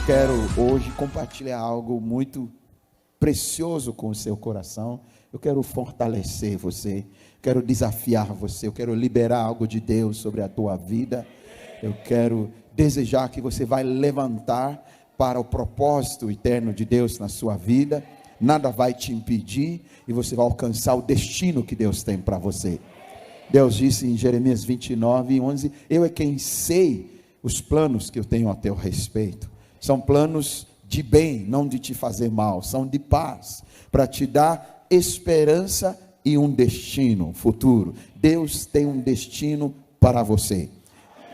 quero hoje compartilhar algo muito precioso com o seu coração. Eu quero fortalecer você, quero desafiar você, eu quero liberar algo de Deus sobre a tua vida. Eu quero desejar que você vai levantar para o propósito eterno de Deus na sua vida. Nada vai te impedir e você vai alcançar o destino que Deus tem para você. Deus disse em Jeremias 29:11: eu é quem sei os planos que eu tenho a teu respeito. São planos de bem, não de te fazer mal, são de paz, para te dar esperança e um destino futuro. Deus tem um destino para você.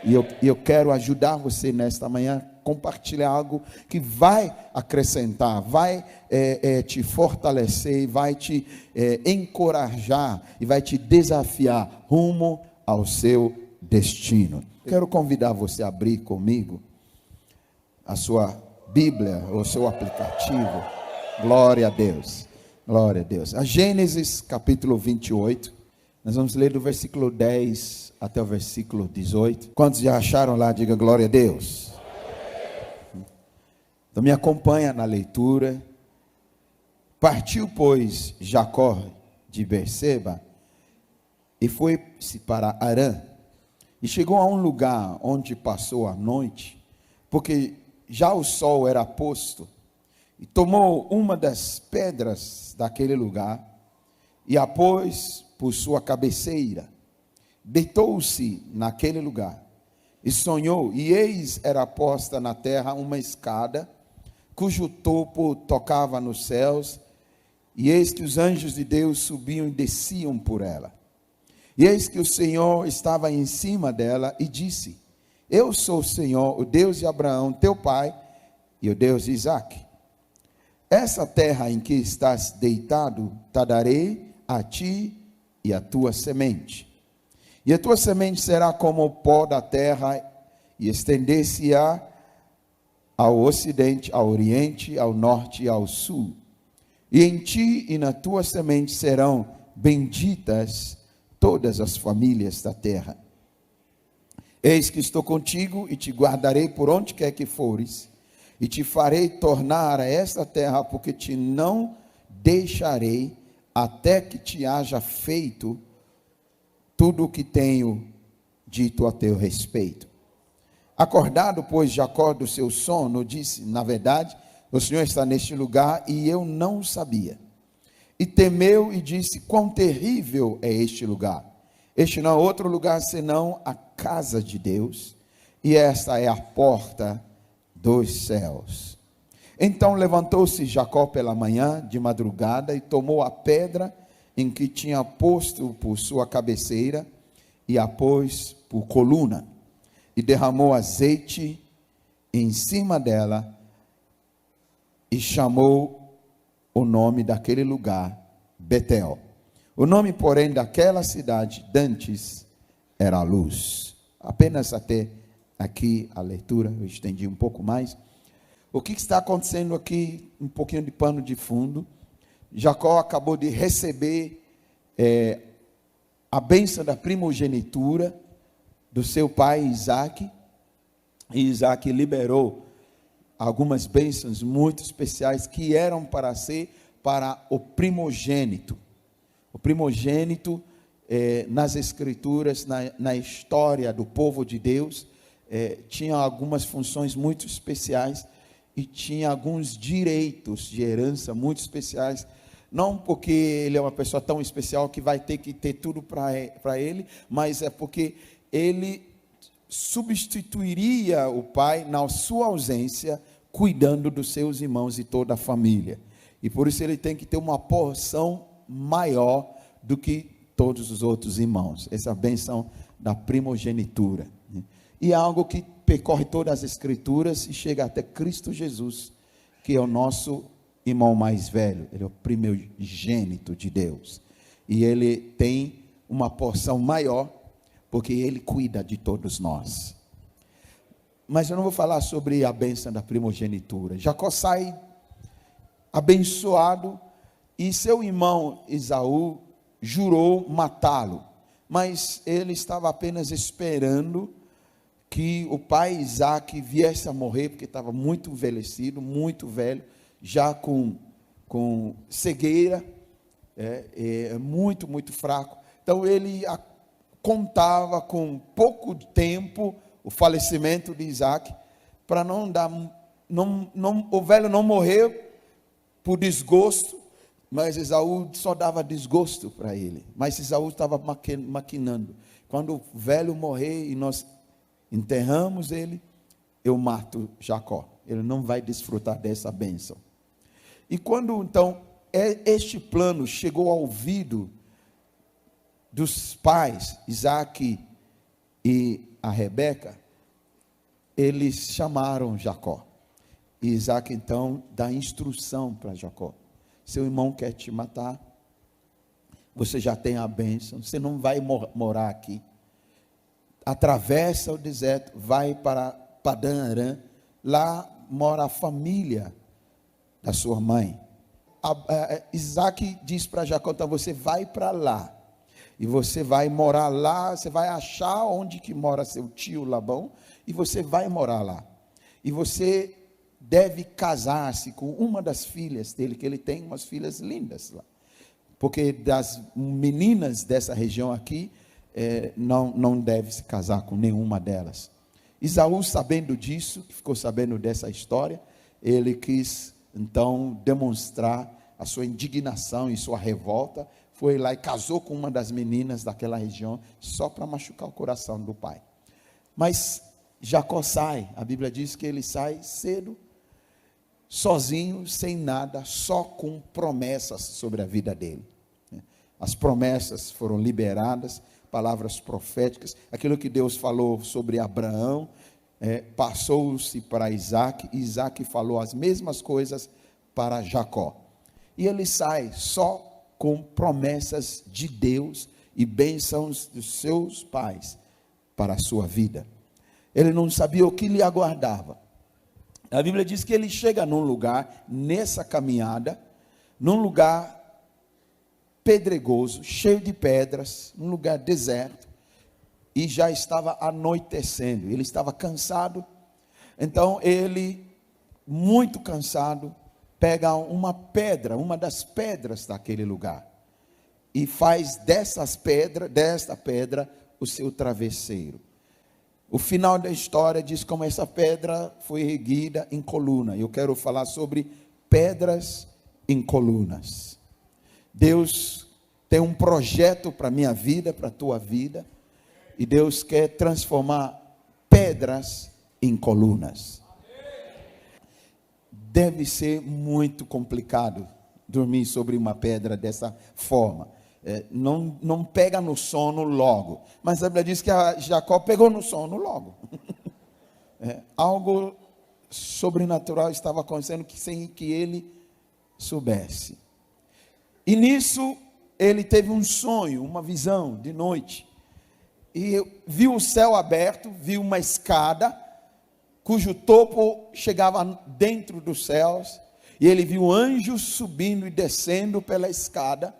E eu quero ajudar você nesta manhã, compartilhar algo que vai acrescentar, vai te fortalecer, vai te encorajar e vai te desafiar rumo ao seu destino. Quero convidar você a abrir comigo a sua Bíblia, ou seu aplicativo. Glória a Deus, glória a Deus. A Gênesis capítulo 28, nós vamos ler do versículo 10 até o versículo 18. Quantos já acharam lá? Diga glória a Deus. Então me acompanha na leitura. Partiu, pois, Jacó de Berseba e foi-se para Harã, e chegou a um lugar onde passou a noite, porque já o sol era posto, e tomou uma das pedras daquele lugar, e a pôs por sua cabeceira, deitou-se naquele lugar, e sonhou, e eis era posta na terra uma escada, cujo topo tocava nos céus, e eis que os anjos de Deus subiam e desciam por ela. E eis que o Senhor estava em cima dela, e disse: eu sou o Senhor, o Deus de Abraão, teu pai, e o Deus de Isaque. Essa terra em que estás deitado, te darei a ti e a tua semente. E a tua semente será como o pó da terra, e estender-se-á ao ocidente, ao oriente, ao norte e ao sul. E em ti e na tua semente serão benditas todas as famílias da terra. Eis que estou contigo e te guardarei por onde quer que fores, e te farei tornar a esta terra, porque te não deixarei até que te haja feito tudo o que tenho dito a teu respeito. Acordado, pois, Jacó do seu sono, disse: na verdade, o Senhor está neste lugar e eu não sabia. E temeu e disse: quão terrível é este lugar! Este não é outro lugar senão a casa de Deus, e esta é a porta dos céus. Então levantou-se Jacó pela manhã, de madrugada, e tomou a pedra em que tinha posto por sua cabeceira, e a pôs por coluna, e derramou azeite em cima dela, e chamou o nome daquele lugar Betel. O nome, porém, daquela cidade dantes era a Luz. Apenas até aqui a leitura, eu estendi um pouco mais. O que está acontecendo aqui, um pouquinho de pano de fundo. Jacó acabou de receber a bênção da primogenitura do seu pai Isaque, e Isaque liberou algumas bênçãos muito especiais que eram para ser para o primogênito. O primogênito, nas escrituras, na história do povo de Deus, tinha algumas funções muito especiais e tinha alguns direitos de herança muito especiais. Não porque ele é uma pessoa tão especial que vai ter que ter tudo para ele, mas é porque ele substituiria o pai na sua ausência, cuidando dos seus irmãos e toda a família. E por isso ele tem que ter uma porção maior do que todos os outros irmãos. Essa é a bênção da primogenitura. E é algo que percorre todas as escrituras e chega até Cristo Jesus, que é o nosso irmão mais velho. Ele é o primogênito de Deus. E ele tem uma porção maior, porque ele cuida de todos nós. Mas eu não vou falar sobre a bênção da primogenitura. Jacó sai abençoado, e seu irmão Esaú jurou matá-lo, mas ele estava apenas esperando que o pai Isaac viesse a morrer, porque estava muito envelhecido, muito velho, já com cegueira, muito fraco. Então ele contava com pouco tempo o falecimento de Isaac, para o velho não morrer por desgosto, mas Esaú só dava desgosto para ele. Mas Esaú estava maquinando: quando o velho morrer e nós enterramos ele, eu mato Jacó, ele não vai desfrutar dessa bênção. E quando então este plano chegou ao ouvido dos pais, Isaac e a Rebeca, eles chamaram Jacó. E Isaac então dá instrução para Jacó: seu irmão quer te matar, você já tem a bênção, você não vai morar aqui, atravessa o deserto, vai para Padã Arã, lá mora a família da sua mãe. Isaac diz para Jacó: então você vai para lá, e você vai morar lá, você vai achar onde que mora seu tio Labão, e você vai morar lá, e você deve casar-se com uma das filhas dele, que ele tem umas filhas lindas lá, porque das meninas dessa região aqui, não deve se casar com nenhuma delas. Esaú, sabendo disso, ficou sabendo dessa história, ele quis então demonstrar a sua indignação e sua revolta, foi lá e casou com uma das meninas daquela região, só para machucar o coração do pai. Mas Jacó sai, a Bíblia diz que ele sai cedo, sozinho, sem nada, só com promessas sobre a vida dele. As promessas foram liberadas, palavras proféticas, aquilo que Deus falou sobre Abraão, passou-se para Isaac, e Isaac falou as mesmas coisas para Jacó. E ele sai só com promessas de Deus e bênçãos dos seus pais para a sua vida. Ele não sabia o que lhe aguardava. A Bíblia diz que ele chega num lugar, nessa caminhada, num lugar pedregoso, cheio de pedras, num lugar deserto, e já estava anoitecendo, ele estava cansado. Então ele, muito cansado, pega uma pedra, uma das pedras daquele lugar, e faz desta pedra o seu travesseiro. O final da história diz como essa pedra foi erguida em coluna. Eu quero falar sobre pedras em colunas. Deus tem um projeto para a minha vida, para a tua vida, e Deus quer transformar pedras em colunas. Deve ser muito complicado dormir sobre uma pedra dessa forma. Não pega no sono logo, mas a Bíblia diz que Jacó pegou no sono logo. Algo sobrenatural estava acontecendo sem que ele soubesse. E nisso ele teve um sonho, uma visão de noite, e viu o céu aberto, viu uma escada cujo topo chegava dentro dos céus, e ele viu anjos subindo e descendo pela escada.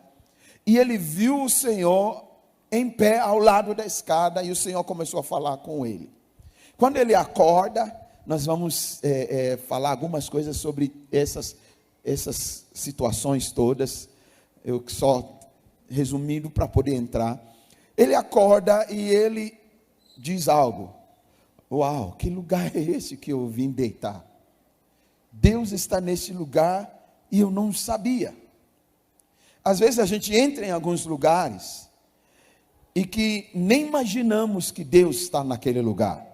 E ele viu o Senhor em pé ao lado da escada, e o Senhor começou a falar com ele. Quando ele acorda, nós vamos falar algumas coisas sobre essas situações todas, eu só resumindo para poder entrar. Ele acorda e ele diz algo: uau, que lugar é esse que eu vim deitar? Deus está nesse lugar e eu não sabia. Às vezes a gente entra em alguns lugares e que nem imaginamos que Deus está naquele lugar.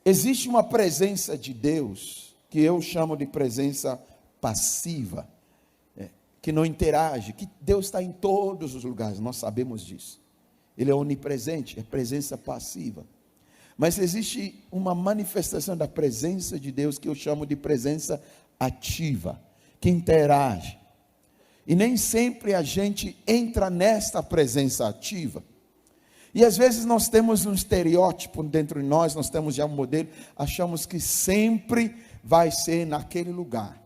Existe uma presença de Deus que eu chamo de presença passiva, que não interage, que Deus está em todos os lugares, nós sabemos disso. Ele é onipresente, é presença passiva. Mas existe uma manifestação da presença de Deus que eu chamo de presença ativa, que interage. E nem sempre a gente entra nesta presença ativa. E às vezes nós temos um estereótipo dentro de nós, nós temos já um modelo, achamos que sempre vai ser naquele lugar.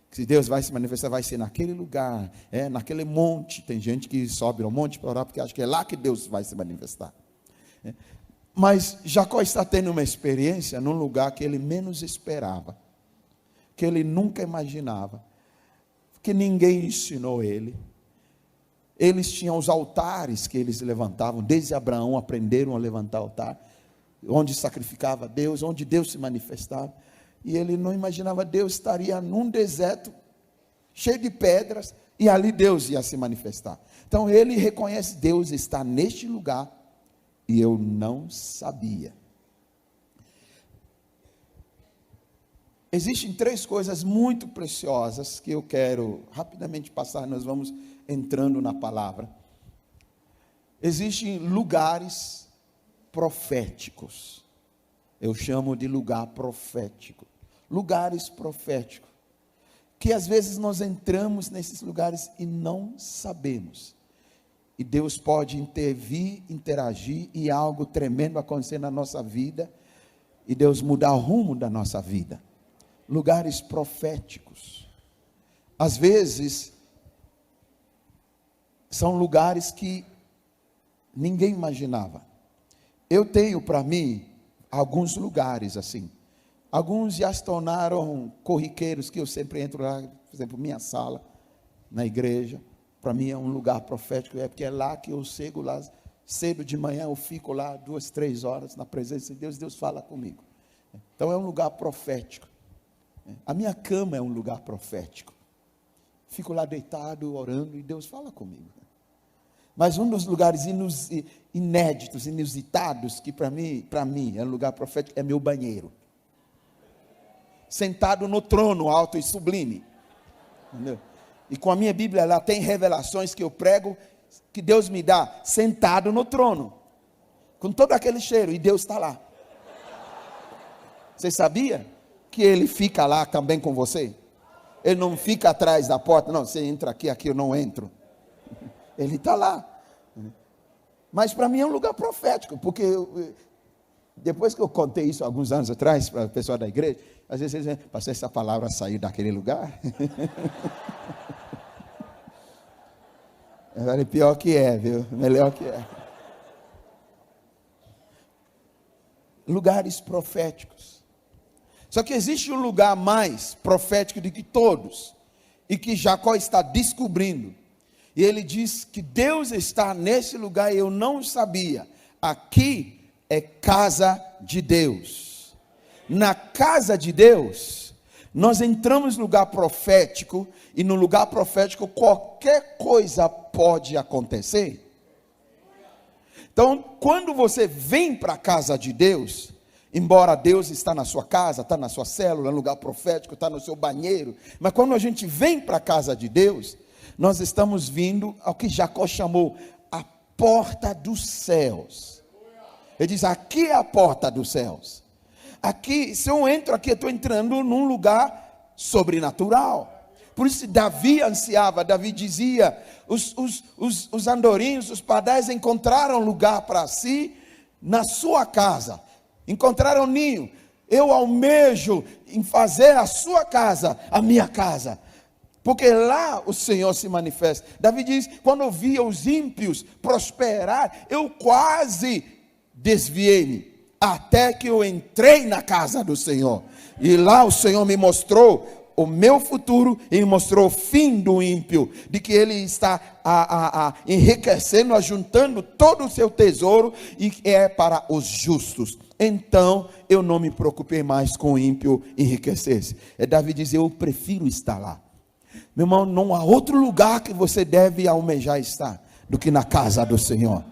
Se Deus vai se manifestar, vai ser naquele lugar, naquele monte. Tem gente que sobe ao monte para orar porque acha que é lá que Deus vai se manifestar. Mas Jacó está tendo uma experiência num lugar que ele menos esperava, que ele nunca imaginava, que ninguém ensinou ele. Eles tinham os altares que eles levantavam, desde Abraão aprenderam a levantar altar, onde sacrificava a Deus, onde Deus se manifestava. E ele não imaginava, Deus estaria num deserto, cheio de pedras, e ali Deus ia se manifestar. Então ele reconhece, Deus está neste lugar, e eu não sabia. Existem 3 coisas muito preciosas que eu quero rapidamente passar, nós vamos entrando na palavra. Existem lugares proféticos, eu chamo de lugar profético, lugares proféticos, que às vezes nós entramos nesses lugares e não sabemos, e Deus pode intervir, interagir, e algo tremendo acontecer na nossa vida, e Deus mudar o rumo da nossa vida. Lugares proféticos, às vezes, são lugares que ninguém imaginava. Eu tenho para mim, alguns lugares assim, alguns já se tornaram corriqueiros, que eu sempre entro lá, por exemplo, minha sala, na igreja, para mim é um lugar profético, porque é lá que eu chego lá, cedo de manhã eu fico lá 2, 3 horas, na presença de Deus, Deus fala comigo. Então é um lugar profético. A minha cama é um lugar profético. Fico lá deitado, orando, e Deus fala comigo. Mas um dos lugares inéditos, inusitados, que para mim é um lugar profético, é meu banheiro. Sentado no trono alto e sublime. Entendeu? E com a minha Bíblia, ela tem revelações que eu prego, que Deus me dá, sentado no trono. Com todo aquele cheiro, e Deus está lá. Você sabia que Ele fica lá também com você? Ele não fica atrás da porta, não, você entra aqui eu não entro. Ele está lá. Mas para mim é um lugar profético, porque depois que eu contei isso alguns anos atrás para o pessoal da igreja, às vezes eles dizem, pastor, essa palavra saiu daquele lugar? É pior que é, viu? Melhor que é. Lugares proféticos. Só que existe um lugar mais profético do que todos, e que Jacó está descobrindo. E ele diz que Deus está nesse lugar e eu não sabia. Aqui é casa de Deus. Na casa de Deus, nós entramos no lugar profético, e no lugar profético qualquer coisa pode acontecer. Então, quando você vem para a casa de Deus, embora Deus está na sua casa, está na sua célula, no lugar profético, está no seu banheiro, mas quando a gente vem para a casa de Deus, nós estamos vindo ao que Jacó chamou a porta dos céus. Ele diz, aqui é a porta dos céus. Aqui, se eu entro aqui, eu estou entrando num lugar sobrenatural. Por isso Davi ansiava, Davi dizia, os andorinhos, os pardais encontraram lugar para si na sua casa. Encontraram ninho. Eu almejo em fazer a sua casa a minha casa, porque lá o Senhor se manifesta. Davi diz, quando eu via os ímpios prosperar, eu quase desviei-me, até que eu entrei na casa do Senhor, e lá o Senhor me mostrou o meu futuro, e me mostrou o fim do ímpio, de que ele está enriquecendo, ajuntando todo o seu tesouro, e é para os justos. Então eu não me preocupei mais com o ímpio enriquecer-se. Davi diz, eu prefiro estar lá. Meu irmão, não há outro lugar que você deve almejar estar do que na casa do Senhor.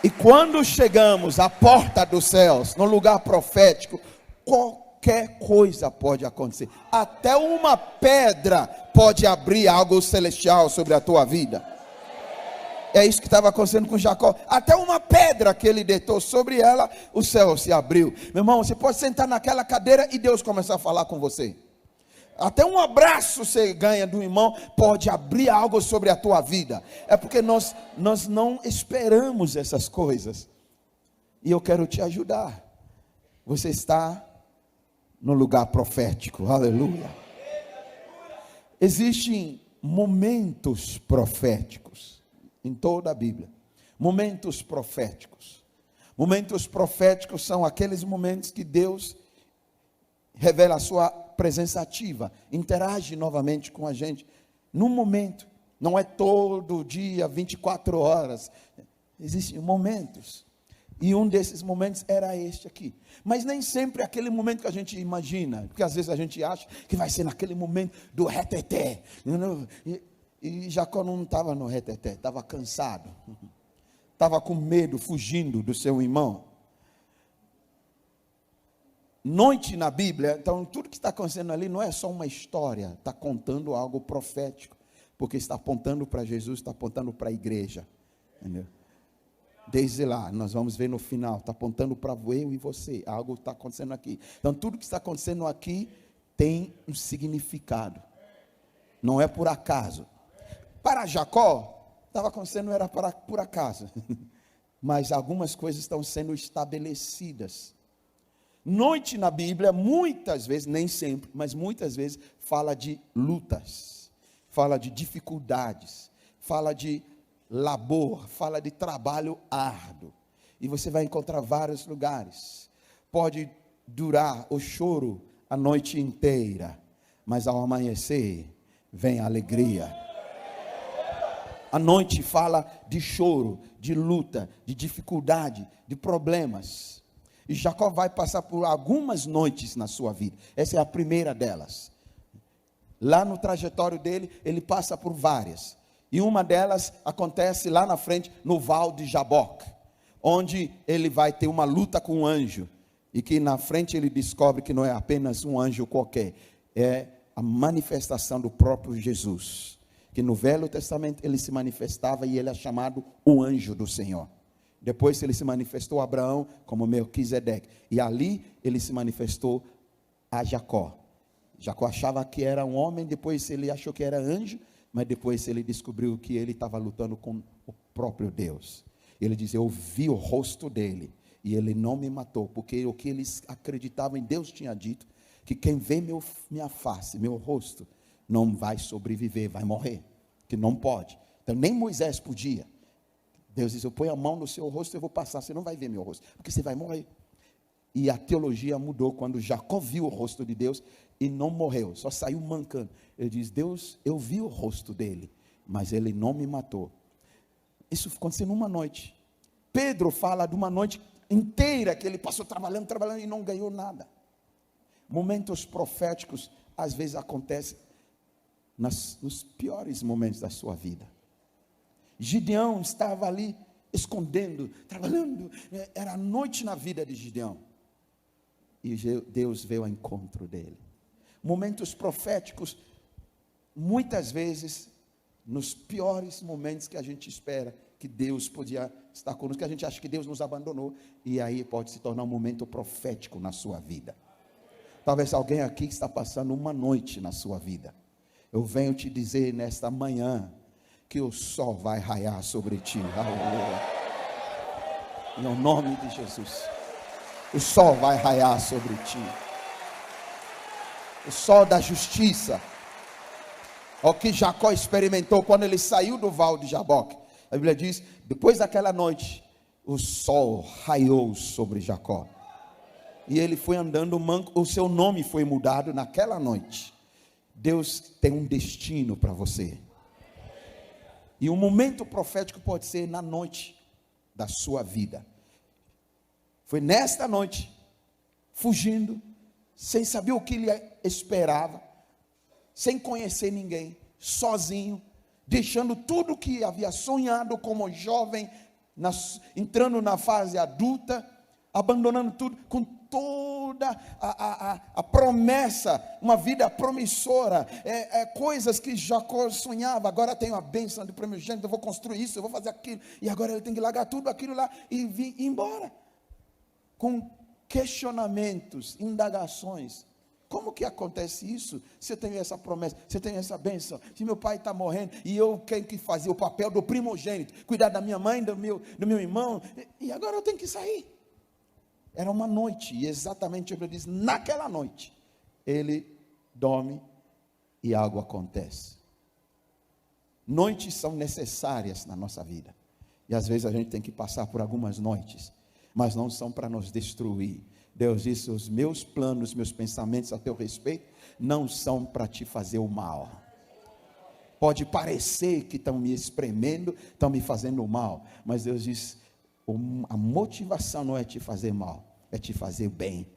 E quando chegamos à porta dos céus, no lugar profético, qualquer coisa pode acontecer. Até uma pedra pode abrir algo celestial sobre a tua vida. É isso que estava acontecendo com Jacó. Até uma pedra que ele deitou sobre ela, o céu se abriu. Meu irmão, você pode sentar naquela cadeira e Deus começar a falar com você. Até um abraço você ganha do irmão, pode abrir algo sobre a tua vida. É porque nós não esperamos essas coisas. E eu quero te ajudar. Você está no lugar profético, aleluia. Existem momentos proféticos em toda a Bíblia. Momentos proféticos. Momentos proféticos são aqueles momentos que Deus revela a sua presença ativa, interage novamente com a gente, num momento, não é todo dia, 24 horas, existem momentos, e um desses momentos era este aqui, mas nem sempre é aquele momento que a gente imagina, porque às vezes a gente acha que vai ser naquele momento do reteté, e Jacó não estava no reteté, estava cansado, estava com medo, fugindo do seu irmão. Noite na Bíblia, então tudo que está acontecendo ali não é só uma história, está contando algo profético, porque está apontando para Jesus, está apontando para a igreja, entendeu? Desde lá, nós vamos ver no final, está apontando para eu e você, algo está acontecendo aqui. Então tudo que está acontecendo aqui tem um significado, não é por acaso. Para Jacó, estava acontecendo, era por acaso, mas algumas coisas estão sendo estabelecidas. Noite na Bíblia, muitas vezes, nem sempre, mas muitas vezes, fala de lutas, fala de dificuldades, fala de labor, fala de trabalho árduo. E você vai encontrar vários lugares. Pode durar o choro a noite inteira, mas ao amanhecer vem a alegria. A noite fala de choro, de luta, de dificuldade, de problemas. E Jacó vai passar por algumas noites na sua vida. Essa é a primeira delas. Lá no trajetório dele, ele passa por várias. E uma delas acontece lá na frente, no Val de Jaboque, onde ele vai ter uma luta com um anjo. E que na frente ele descobre que não é apenas um anjo qualquer. É a manifestação do próprio Jesus. Que no Velho Testamento ele se manifestava e ele é chamado o anjo do Senhor. Depois ele se manifestou a Abraão como Melquisedeque. E ali ele se manifestou a Jacó. Jacó achava que era um homem, depois ele achou que era anjo, mas depois ele descobriu que ele estava lutando com o próprio Deus. Ele diz, eu vi o rosto dele e ele não me matou, porque o que eles acreditavam em Deus tinha dito, que quem vê minha face, meu rosto, não vai sobreviver, vai morrer, que não pode. Então nem Moisés podia. Deus diz, eu ponho a mão no seu rosto, eu vou passar, você não vai ver meu rosto, porque você vai morrer. E a teologia mudou quando Jacó viu o rosto de Deus e não morreu, só saiu mancando. Ele diz, Deus, eu vi o rosto dele, mas ele não me matou. Isso aconteceu numa noite. Pedro fala de uma noite inteira que ele passou trabalhando e não ganhou nada. Momentos proféticos às vezes acontecem nos piores momentos da sua vida. Gideão estava ali escondendo, trabalhando, era noite na vida de Gideão, e Deus veio ao encontro dele. Momentos proféticos, muitas vezes, nos piores momentos que a gente espera que Deus podia estar conosco, que a gente acha que Deus nos abandonou, e aí pode se tornar um momento profético na sua vida. Talvez alguém aqui que está passando uma noite na sua vida, eu venho te dizer nesta manhã, que o sol vai raiar sobre ti, aleluia, em nome de Jesus, o sol vai raiar sobre ti, o sol da justiça, o que Jacó experimentou quando ele saiu do Val de Jaboque. A Bíblia diz, depois daquela noite, o sol raiou sobre Jacó, e ele foi andando manco, o seu nome foi mudado naquela noite. Deus tem um destino para você. E um momento profético pode ser na noite da sua vida. Foi nesta noite, fugindo, sem saber o que ele esperava, sem conhecer ninguém, sozinho, deixando tudo que havia sonhado como jovem, entrando na fase adulta, abandonando tudo, com toda a promessa, uma vida promissora, coisas que Jacó sonhava. Agora tenho a bênção de primogênito, eu vou construir isso, eu vou fazer aquilo, e agora ele tem que largar tudo aquilo lá e vir embora, com questionamentos, indagações. Como que acontece isso? Se eu tenho essa promessa, se eu tenho essa bênção, se meu pai está morrendo, e eu tenho que fazer o papel do primogênito, cuidar da minha mãe, do meu irmão, e agora eu tenho que sair. Era uma noite, e exatamente a Bíblia diz, naquela noite, ele dorme e algo acontece. Noites são necessárias na nossa vida, e às vezes a gente tem que passar por algumas noites. mas não são para nos destruir. Deus disse: os meus planos, meus pensamentos a teu respeito não são para te fazer o mal. Pode parecer que estão me espremendo, estão me fazendo mal, mas Deus diz: a motivação não é te fazer mal, é te fazer bem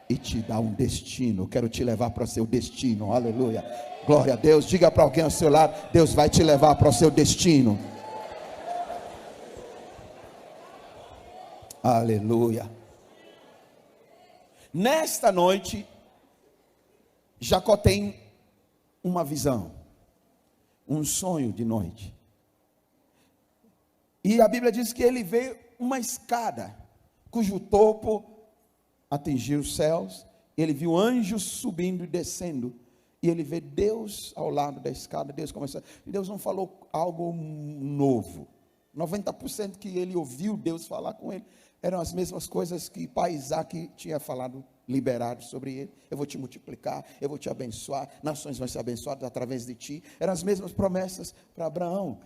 e te dar um destino. Quero te levar para o seu destino. Aleluia, glória a Deus. Diga para alguém ao seu lado: Deus vai te levar para o seu destino. Aleluia. Nesta noite, Jacó tem uma visão, um sonho de noite. E a Bíblia diz que ele vê uma escada, cujo topo atingiu os céus. Ele viu anjos subindo e descendo. E ele vê Deus ao lado da escada. Deus não falou algo novo. 90% que ele ouviu Deus falar com ele eram as mesmas coisas que pai Isaac tinha falado, liberado sobre ele. Eu vou te multiplicar, eu vou te abençoar, nações vão ser abençoadas através de ti. Eram as mesmas promessas para Abraão.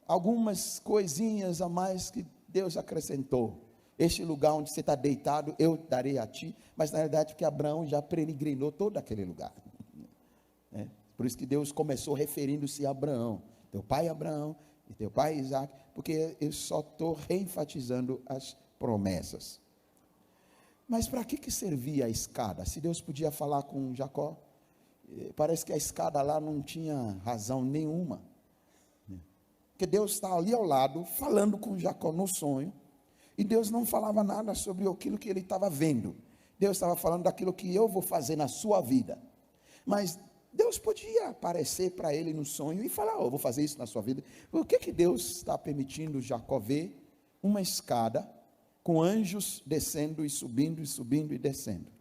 Algumas coisinhas a mais que Deus acrescentou. Este lugar onde você está deitado, eu darei a ti. Mas na verdade, porque Abraão já peregrinou todo aquele lugar. Por isso que Deus começou referindo-se a Abraão, teu pai Abraão e teu pai Isaac, porque eu só estou reenfatizando as promessas. Mas para que servia a escada? Se Deus podia falar com Jacó, parece que a escada lá não tinha razão nenhuma. Porque Deus está ali ao lado, falando com Jacó no sonho, e Deus não falava nada sobre aquilo que ele estava vendo. Deus estava falando daquilo que eu vou fazer na sua vida. Mas Deus podia aparecer para ele no sonho e falar: eu vou fazer isso na sua vida. Por que Deus está permitindo Jacó ver uma escada com anjos descendo e subindo e subindo e descendo?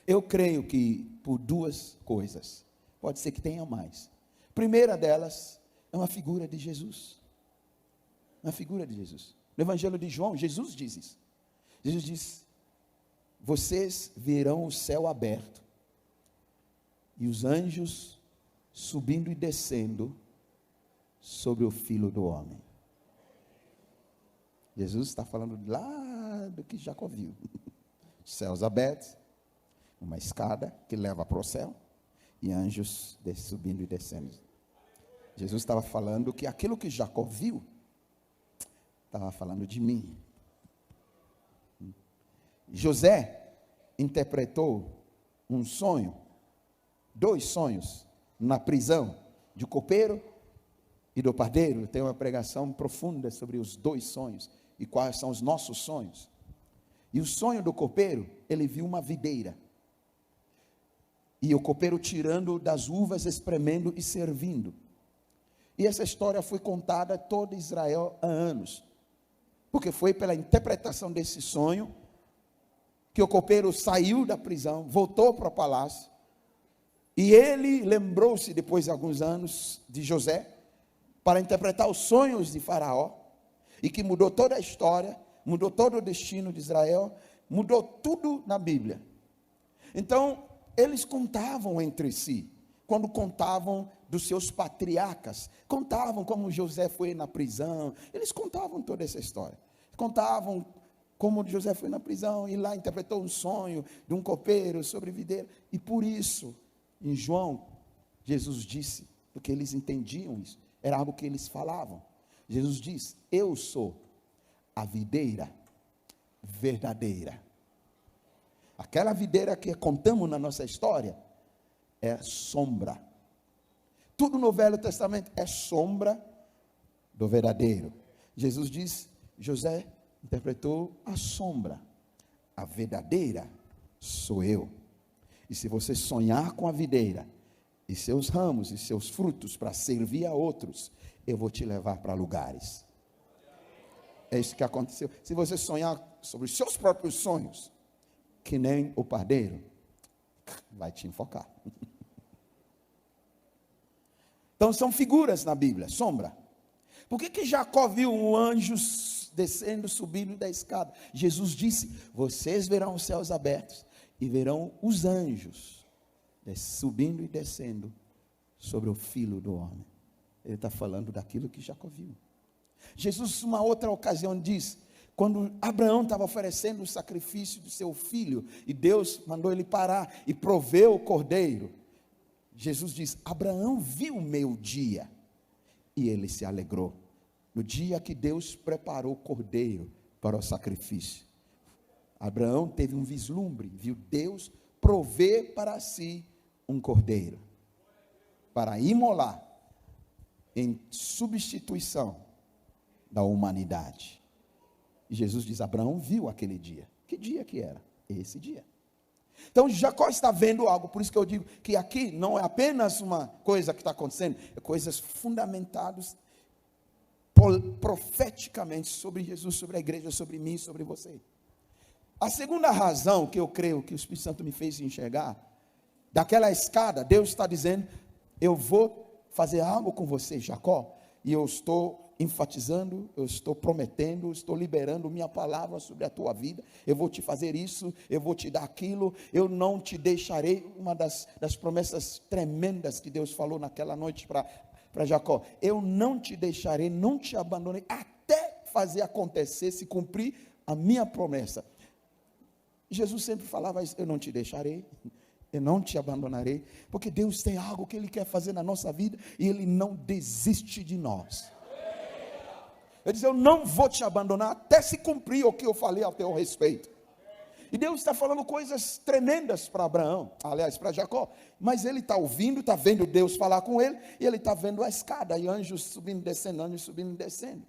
Eu creio que por duas coisas. Pode ser que tenha mais. Primeira delas é uma figura de Jesus. Uma figura de Jesus. No Evangelho de João, Jesus diz isso. Jesus diz: vocês verão o céu aberto e os anjos subindo e descendo sobre o Filho do Homem. Jesus está falando lá do que Jacó viu. Céus abertos, uma escada que leva para o céu, e anjos subindo e descendo. Jesus estava falando que aquilo que Jacó viu, estava falando de mim. José interpretou um sonho, 2 sonhos, na prisão, de copeiro e do padeiro. Tem uma pregação profunda sobre os 2 sonhos, e quais são os nossos sonhos. E o sonho do copeiro, ele viu uma videira, e o copeiro tirando das uvas, espremendo e servindo. E essa história foi contada a todo Israel há anos, porque foi pela interpretação desse sonho, que o copeiro saiu da prisão, voltou para o palácio, e ele lembrou-se, depois de alguns anos, de José, para interpretar os sonhos de Faraó, e que mudou toda a história, mudou todo o destino de Israel, mudou tudo na Bíblia. Então, eles contavam entre si, quando contavam dos seus patriarcas, contavam como José foi na prisão, eles contavam toda essa história, contavam como José foi na prisão, e lá interpretou um sonho de um copeiro sobre videira, e por isso, em João, Jesus disse, porque eles entendiam isso, era algo que eles falavam. Jesus diz: eu sou a videira verdadeira. Aquela videira que contamos na nossa história é sombra. Tudo no Velho Testamento é sombra do verdadeiro. Jesus diz, José interpretou a sombra, a verdadeira sou eu. E se você sonhar com a videira, e seus ramos e seus frutos para servir a outros, eu vou te levar para lugares. É isso que aconteceu. Se você sonhar sobre os seus próprios sonhos, que nem o padeiro, vai te enfocar. Então são figuras na Bíblia, sombra. Por que Jacó viu um anjo descendo, subindo da escada? Jesus disse: vocês verão os céus abertos e verão os anjos subindo e descendo sobre o Filho do Homem. Ele está falando daquilo que Jacó viu. Jesus, uma outra ocasião, diz: Quando Abraão estava oferecendo o sacrifício do seu filho, e Deus mandou ele parar e proveu o cordeiro, Jesus diz: Abraão viu o meu dia, e ele se alegrou. No dia que Deus preparou o cordeiro para o sacrifício, Abraão teve um vislumbre, viu Deus prover para si um cordeiro, para imolar, em substituição da humanidade. E Jesus diz: Abraão viu aquele dia. Que dia que era? Esse dia. Então Jacó está vendo algo. Por isso que eu digo que aqui não é apenas uma coisa que está acontecendo, é coisas fundamentadas profeticamente sobre Jesus, sobre a igreja, sobre mim, sobre você. A segunda razão que eu creio que o Espírito Santo me fez enxergar, daquela escada, Deus está dizendo: eu vou fazer algo com você, Jacó, e eu estou enfatizando, eu estou prometendo, estou liberando minha palavra sobre a tua vida. Eu vou te fazer isso, eu vou te dar aquilo, eu não te deixarei. Uma das promessas tremendas que Deus falou naquela noite para Jacó: eu não te deixarei, não te abandonei, até fazer acontecer, se cumprir a minha promessa. Jesus sempre falava isso: eu não te deixarei, eu não te abandonarei, porque Deus tem algo que Ele quer fazer na nossa vida, e Ele não desiste de nós. Ele diz: eu não vou te abandonar, até se cumprir o que eu falei ao teu respeito. E Deus está falando coisas tremendas para Abraão, aliás, para Jacó, mas ele está ouvindo, está vendo Deus falar com ele, e ele está vendo a escada, e anjos subindo e descendo, anjos subindo e descendo.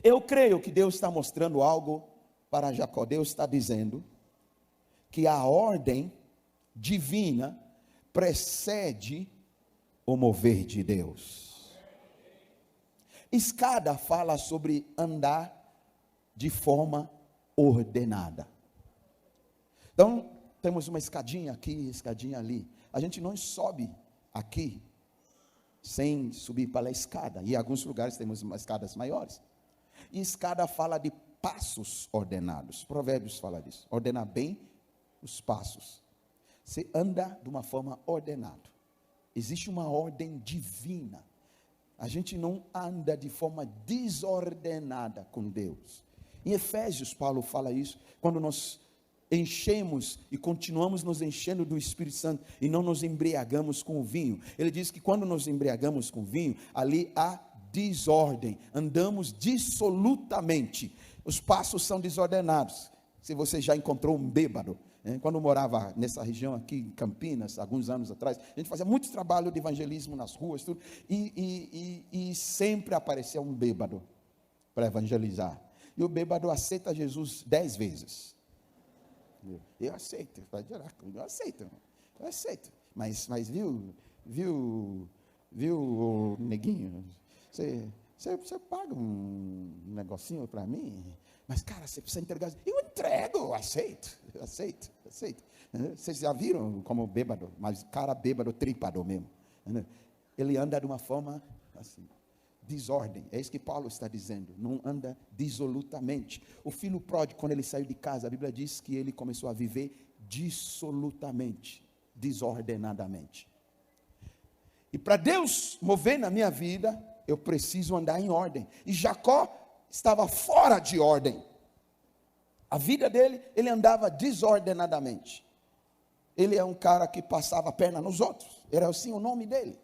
Eu creio que Deus está mostrando algo para Jacó. Deus está dizendo que a ordem divina precede o mover de Deus. Escada fala sobre andar de forma ordenada. Então, temos uma escadinha aqui, escadinha ali. A gente não sobe aqui sem subir pela escada. E em alguns lugares temos escadas maiores. E escada fala de passos ordenados. Provérbios fala disso. Ordenar bem os passos. Você anda de uma forma ordenada. Existe uma ordem divina. A gente não anda de forma desordenada com Deus. Em Efésios, Paulo fala isso, quando nós enchemos e continuamos nos enchendo do Espírito Santo e não nos embriagamos com o vinho. Ele diz que quando nos embriagamos com o vinho, ali há desordem, andamos dissolutamente, os passos são desordenados. Se você já encontrou um bêbado, quando eu morava nessa região aqui em Campinas, alguns anos atrás, a gente fazia muito trabalho de evangelismo nas ruas, tudo, e sempre aparecia um bêbado para evangelizar. E o bêbado aceita Jesus 10 vezes. Eu aceito, eu aceito. Mas viu, neguinho, você paga um negocinho para mim? Mas, cara, você precisa entregar. Eu entrego, aceito. Vocês já viram como bêbado, mas cara bêbado, trípado mesmo. Ele anda de uma forma assim, desordem. É isso que Paulo está dizendo. Não anda dissolutamente. O filho pródigo, quando ele saiu de casa, a Bíblia diz que ele começou a viver dissolutamente, desordenadamente. E para Deus mover na minha vida, eu preciso andar em ordem. E Jacó estava fora de ordem. A vida dele, ele andava desordenadamente. Ele é um cara que passava a perna nos outros. Era assim o nome dele.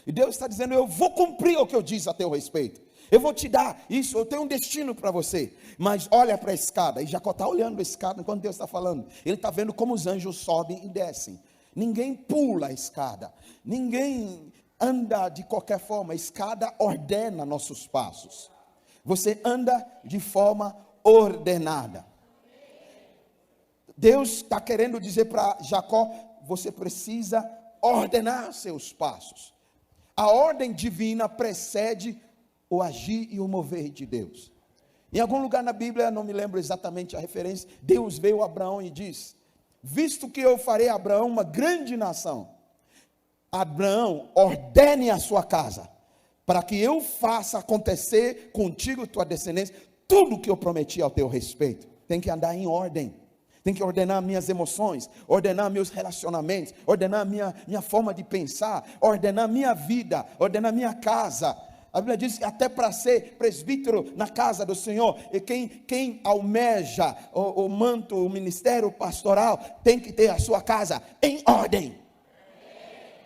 E Deus está dizendo: eu vou cumprir o que eu disse a teu respeito. Eu vou te dar isso, eu tenho um destino para você. Mas olha para a escada. E Jacó está olhando a escada enquanto Deus está falando. Ele está vendo como os anjos sobem e descem. Ninguém pula a escada. Ninguém anda de qualquer forma. A escada ordena nossos passos. Você anda de forma ordenada. Deus está querendo dizer para Jacó: você precisa ordenar seus passos. A ordem divina precede o agir e o mover de Deus. Em algum lugar na Bíblia, não me lembro exatamente a referência, Deus veio a Abraão e diz: visto que eu farei a Abraão uma grande nação, Abraão, ordene a sua casa, para que eu faça acontecer contigo e tua descendência tudo o que eu prometi ao teu respeito. Tem que andar em ordem. Tem que ordenar minhas emoções, ordenar meus relacionamentos, ordenar minha forma de pensar, ordenar minha vida, ordenar minha casa. A Bíblia diz que até para ser presbítero na casa do Senhor, e quem almeja o manto, o ministério pastoral, tem que ter a sua casa em ordem.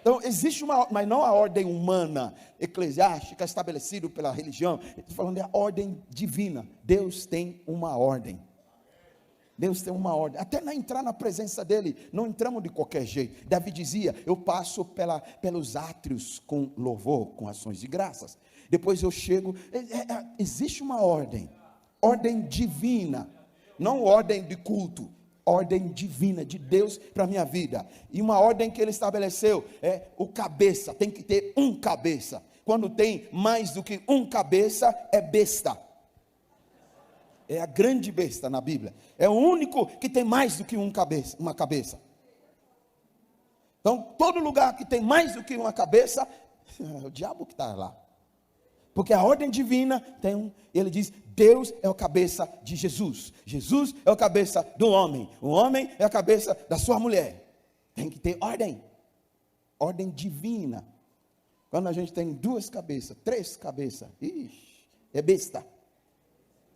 Então existe mas não a ordem humana, eclesiástica, estabelecida pela religião. Estou falando da ordem divina. Deus tem uma ordem. Deus tem uma ordem, até na entrar na presença dele, não entramos de qualquer jeito. Davi dizia, eu passo pelos átrios com louvor, com ações de graças, depois eu chego, existe uma ordem divina, não ordem de culto, ordem divina de Deus para a minha vida, e uma ordem que ele estabeleceu, o cabeça, tem que ter um cabeça, quando tem mais do que um cabeça, é besta. É a grande besta na Bíblia. É o único que tem mais do que uma cabeça. Então, todo lugar que tem mais do que uma cabeça, é o diabo que está lá. Porque a ordem divina tem ele diz, Deus é o cabeça de Jesus. Jesus é o cabeça do homem. O homem é a cabeça da sua mulher. Tem que ter ordem. Ordem divina. Quando a gente tem 2 cabeças, 3 cabeças, é besta.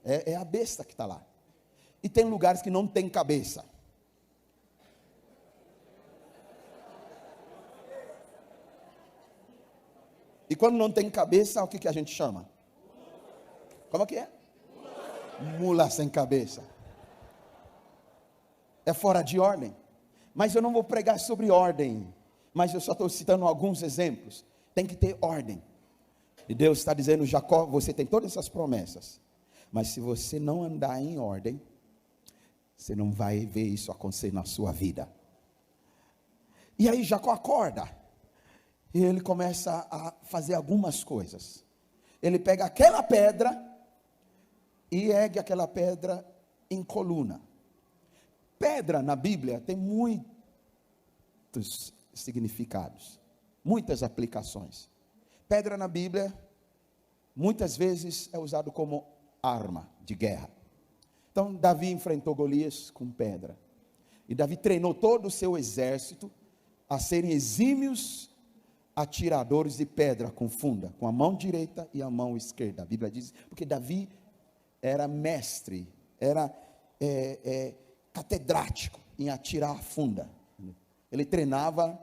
É a besta que está lá. E tem lugares que não tem cabeça. E quando não tem cabeça, o que a gente chama? Como que é? Mula sem cabeça. É fora de ordem. Mas eu não vou pregar sobre ordem. Mas eu só estou citando alguns exemplos. Tem que ter ordem. E Deus está dizendo, Jacó, você tem todas essas promessas. Mas se você não andar em ordem, você não vai ver isso acontecer na sua vida. E aí Jacó acorda. E ele começa a fazer algumas coisas. Ele pega aquela pedra e ergue aquela pedra em coluna. Pedra na Bíblia tem muitos significados, muitas aplicações. Pedra na Bíblia, muitas vezes é usado como arma de guerra. Então Davi enfrentou Golias com pedra. E Davi treinou todo o seu exército a serem exímios atiradores de pedra com funda, com a mão direita e a mão esquerda. A Bíblia diz, porque Davi era mestre, era catedrático em atirar a funda. Ele treinava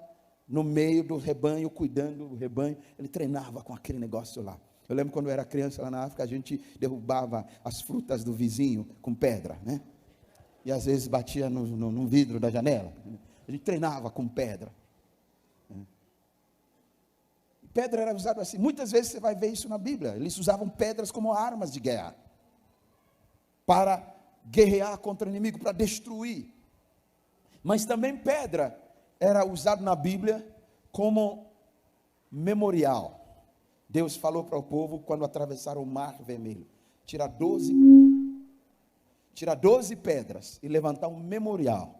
no meio do rebanho, cuidando do rebanho, ele treinava com aquele negócio lá. Eu lembro quando eu era criança lá na África, a gente derrubava as frutas do vizinho com pedra, né? E às vezes batia no vidro da janela. A gente treinava com pedra. Pedra era usada assim. Muitas vezes você vai ver isso na Bíblia. Eles usavam pedras como armas de guerra. Para guerrear contra o inimigo, para destruir. Mas também pedra era usada na Bíblia como memorial. Deus falou para o povo quando atravessaram o Mar Vermelho: tirar 12 pedras e levantar um memorial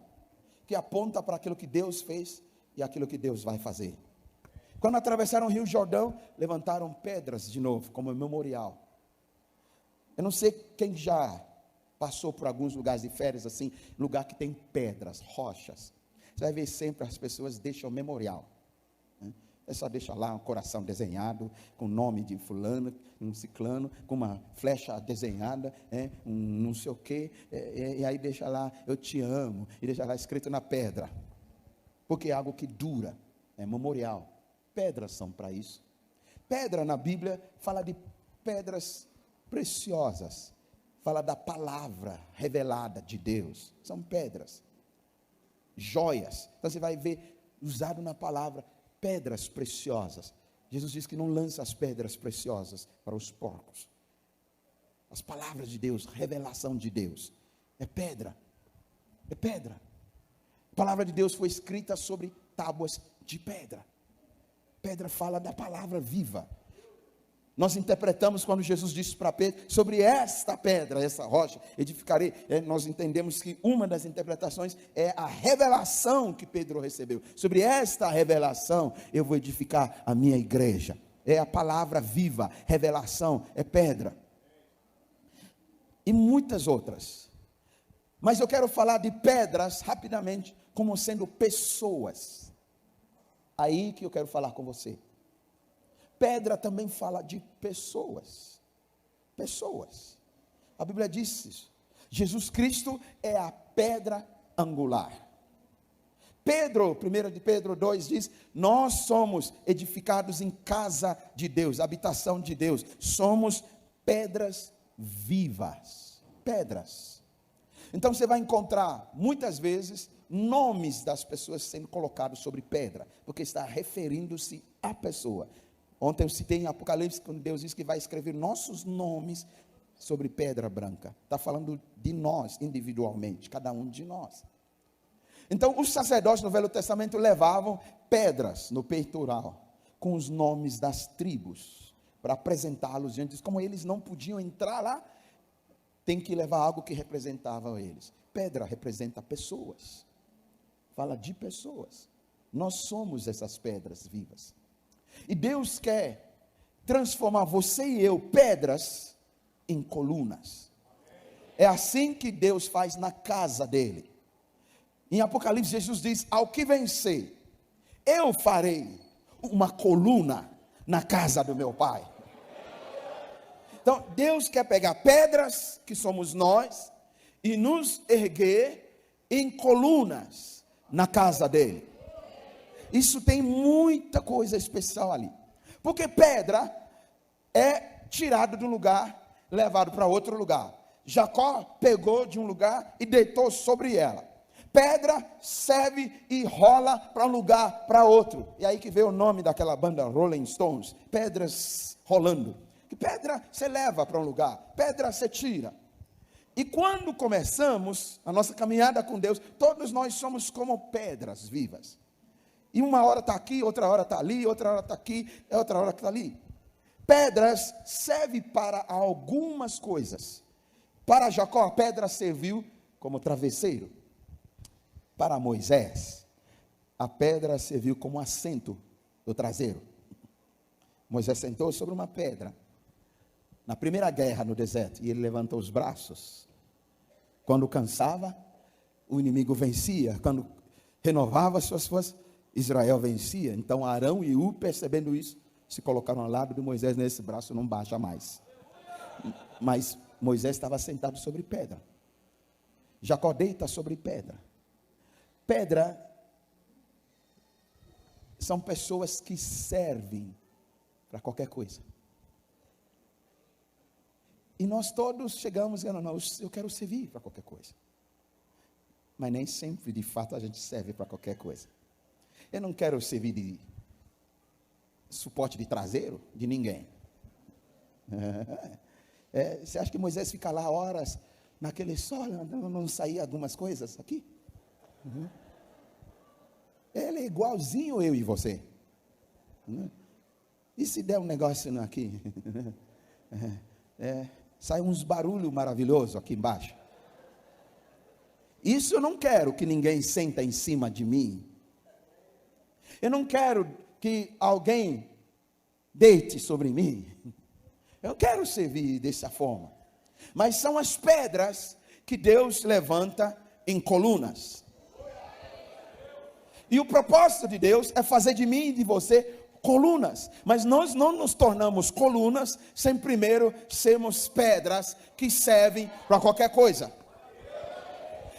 que aponta para aquilo que Deus fez e aquilo que Deus vai fazer. Quando atravessaram o Rio Jordão, levantaram pedras de novo como memorial. Eu não sei quem já passou por alguns lugares de férias assim, lugar que tem pedras, rochas. Você vai ver sempre as pessoas deixam memorial. É só deixa lá um coração desenhado, com o nome de fulano, um ciclano, com uma flecha desenhada, um não sei o quê, e aí deixa lá, eu te amo, e deixa lá escrito na pedra, porque é algo que dura, é memorial. Pedras são para isso. Pedra na Bíblia fala de pedras preciosas, fala da palavra revelada de Deus, são pedras, joias, então você vai ver usado na palavra, pedras preciosas. Jesus diz que não lança as pedras preciosas para os porcos. As palavras de Deus, revelação de Deus, é pedra, é pedra. A palavra de Deus foi escrita sobre tábuas de pedra. Pedra fala da palavra viva. Nós interpretamos quando Jesus disse para Pedro, sobre esta pedra, essa rocha, edificarei. Nós entendemos que uma das interpretações é a revelação que Pedro recebeu. Sobre esta revelação eu vou edificar a minha igreja. É a palavra viva, revelação, é pedra. E muitas outras. Mas eu quero falar de pedras rapidamente, como sendo pessoas. Aí que eu quero falar com você. Pedra também fala de pessoas. Pessoas. A Bíblia diz isso. Jesus Cristo é a pedra angular. Pedro, 1 de Pedro 2 diz, nós somos edificados em casa de Deus, habitação de Deus. Somos pedras vivas. Pedras. Então você vai encontrar, muitas vezes, nomes das pessoas sendo colocados sobre pedra, porque está referindo-se à pessoa. Ontem eu citei em Apocalipse, quando Deus diz que vai escrever nossos nomes sobre pedra branca. Está falando de nós, individualmente, cada um de nós. Então, os sacerdotes no Velho Testamento levavam pedras no peitoral, com os nomes das tribos, para apresentá-los diante de, como eles não podiam entrar lá, tem que levar algo que representava eles. Pedra representa pessoas, fala de pessoas. Nós somos essas pedras vivas. E Deus quer transformar você e eu, pedras, em colunas. É assim que Deus faz na casa dele. Em Apocalipse, Jesus diz, ao que vencer, eu farei uma coluna na casa do meu Pai. Então, Deus quer pegar pedras, que somos nós, e nos erguer em colunas na casa dele. Isso tem muita coisa especial ali. Porque pedra é tirado de um lugar, levado para outro lugar. Jacó pegou de um lugar e deitou sobre ela. Pedra serve e rola para um lugar, para outro. E aí que veio o nome daquela banda Rolling Stones. Pedras rolando. Que pedra você leva para um lugar, pedra você tira. E quando começamos a nossa caminhada com Deus, todos nós somos como pedras vivas. E uma hora está aqui, outra hora está ali, outra hora está aqui, outra hora está ali. Pedras servem para algumas coisas. Para Jacó, a pedra serviu como travesseiro. Para Moisés, a pedra serviu como assento do traseiro. Moisés sentou sobre uma pedra, na primeira guerra no deserto, e ele levantou os braços. Quando cansava, o inimigo vencia. Quando renovava suas forças, Israel vencia. Então Arão e Ur, percebendo isso, se colocaram ao lado de Moisés, nesse braço não baixa mais. Mas Moisés estava sentado sobre pedra. Jacó deita sobre pedra. Pedra são pessoas que servem para qualquer coisa. E nós todos chegamos e não, eu quero servir para qualquer coisa. Mas nem sempre, de fato, a gente serve para qualquer coisa. Eu não quero servir de suporte de traseiro de ninguém. Você acha que Moisés fica lá horas naquele sol, não sair algumas coisas aqui? Ele é igualzinho eu e você. E se der um negócio aqui? Sai uns barulhos maravilhosos aqui embaixo. Isso eu não quero que ninguém senta em cima de mim. Eu não quero que alguém deite sobre mim. Eu quero servir dessa forma. Mas são as pedras que Deus levanta em colunas. E o propósito de Deus é fazer de mim e de você colunas. Mas nós não nos tornamos colunas sem primeiro sermos pedras que servem para qualquer coisa.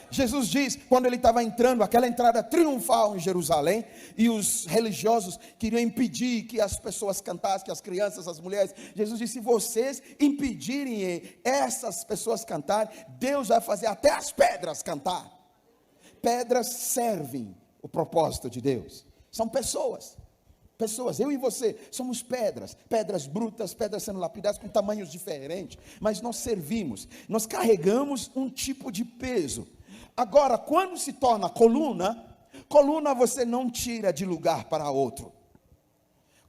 Jesus diz, quando ele estava entrando, aquela entrada triunfal em Jerusalém, e os religiosos queriam impedir que as pessoas cantassem, que as crianças, as mulheres, Jesus disse, se vocês impedirem essas pessoas cantarem, Deus vai fazer até as pedras cantar. Pedras servem o propósito de Deus, são pessoas, eu e você, somos pedras brutas, pedras sendo lapidadas com tamanhos diferentes, mas nós servimos, nós carregamos um tipo de peso. Agora, quando se torna coluna você não tira de lugar para outro.